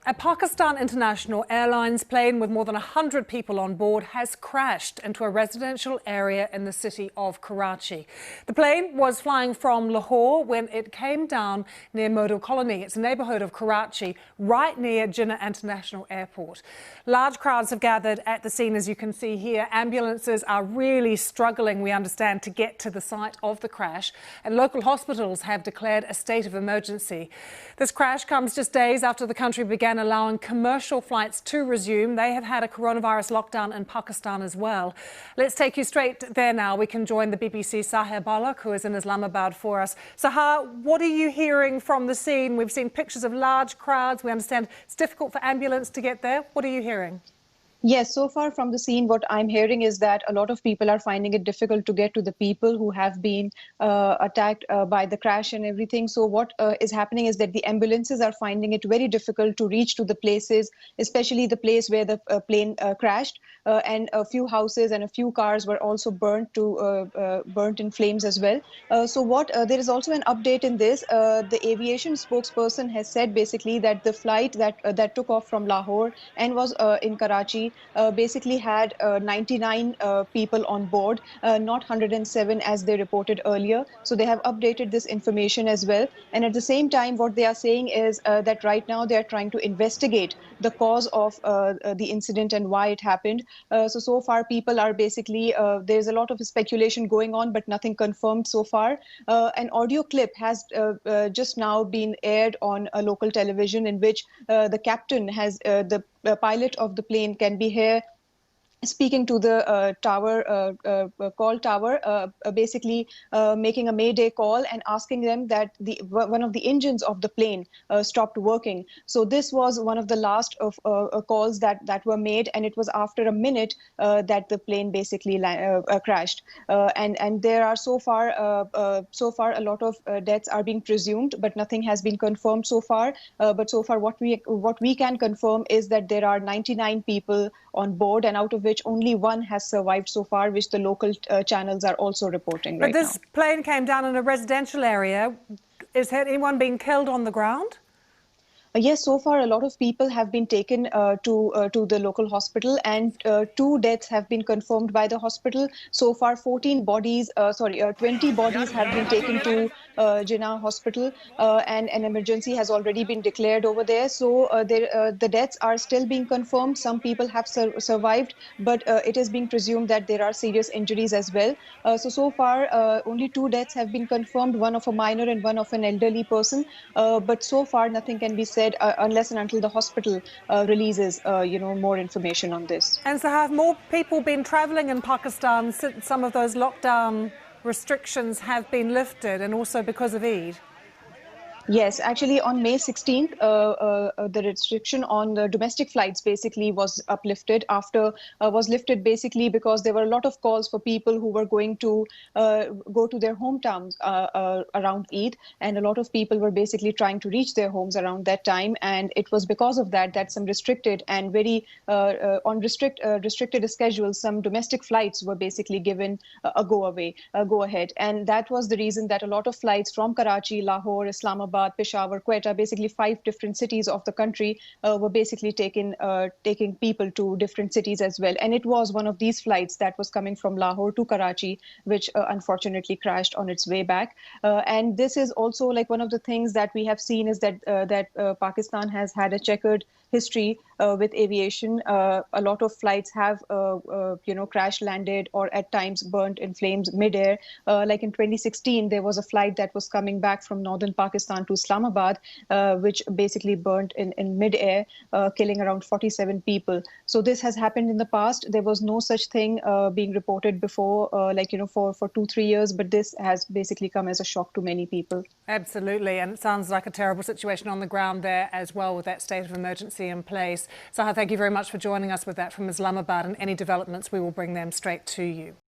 A Pakistan International Airlines plane with more than 100 people on board has crashed into a residential area in the city of Karachi. The plane was flying from Lahore when it came down near Model Colony. It's a neighbourhood of Karachi, right near Jinnah International Airport. Large crowds have gathered at the scene, as you can see here. Ambulances are really struggling, we understand, to get to the site of the crash, and local hospitals have declared a state of emergency. This crash comes just days after the country began allowing commercial flights to resume. They have had a coronavirus lockdown in Pakistan as well. Let's take you straight there now. We can join the BBC Sahar Balak, who is in Islamabad for us. Sahar, what are you hearing from the scene? We've seen pictures of large crowds. We understand it's difficult for ambulance to get there. What are you hearing? Yes, so far from the scene, what I'm hearing is that a lot of people are finding it difficult to get to the people who have been attacked by the crash and everything. So what is happening is that the ambulances are finding it very difficult to reach to the places, especially the place where the plane crashed. And a few houses and a few cars were also burnt in flames as well. There is also an update in this. The aviation spokesperson has said basically that the flight that took off from Lahore and was in Karachi basically had 99 people on board, not 107 as they reported earlier. So they have updated this information as well. And at the same time, what they are saying is that right now they are trying to investigate the cause of the incident and why it happened. So far, people are basically, there's a lot of speculation going on, but nothing confirmed so far. An audio clip has just now been aired on a local television in which the captain has the pilot of the plane can be here speaking to the call tower, basically making a mayday call and asking them that one of the engines of the plane stopped working. So this was one of the last of calls that were made, and it was after a minute that the plane basically crashed. And there are so far a lot of deaths are being presumed, but nothing has been confirmed so far. But so far, what we can confirm is that there are 99 people on board, and out of which only one has survived so far, which the local channels are also reporting right now. But this plane came down in a residential area. Is anyone being killed on the ground? Yes, so far a lot of people have been taken to the local hospital, and 2 deaths have been confirmed by the hospital. So far, 20 bodies have been taken to Jinnah Hospital, and an emergency has already been declared over there. So the deaths are still being confirmed. Some people have survived, but it is being presumed that there are serious injuries as well. So far, only 2 deaths have been confirmed, one of a minor and one of an elderly person. But so far, nothing can be said unless and until the hospital releases, more information on this. And so have more people been travelling in Pakistan since some of those lockdown restrictions have been lifted, and also because of Eid? Yes, actually on May 16th, the restriction on the domestic flights basically was lifted basically because there were a lot of calls for people who were going to go to their hometowns around Eid, and a lot of people were basically trying to reach their homes around that time. And it was because of that some restricted and very restricted schedules, some domestic flights were basically given a go ahead. And that was the reason that a lot of flights from Karachi, Lahore, Islamabad, Peshawar, Quetta, basically 5 different cities of the country were basically taking people to different cities as well. And it was one of these flights that was coming from Lahore to Karachi, which unfortunately crashed on its way back. And this is also like one of the things that we have seen is that Pakistan has had a checkered history with aviation. A lot of flights have, crash landed or at times burnt in flames midair. Like in 2016, there was a flight that was coming back from northern Pakistan to Islamabad, which basically burnt in midair, killing around 47 people. So this has happened in the past. There was no such thing being reported before, for 2-3 years, but this has basically come as a shock to many people. Absolutely, and it sounds like a terrible situation on the ground there as well, with that state of emergency in place. Sahar, thank you very much for joining us with that from Islamabad, and any developments, we will bring them straight to you.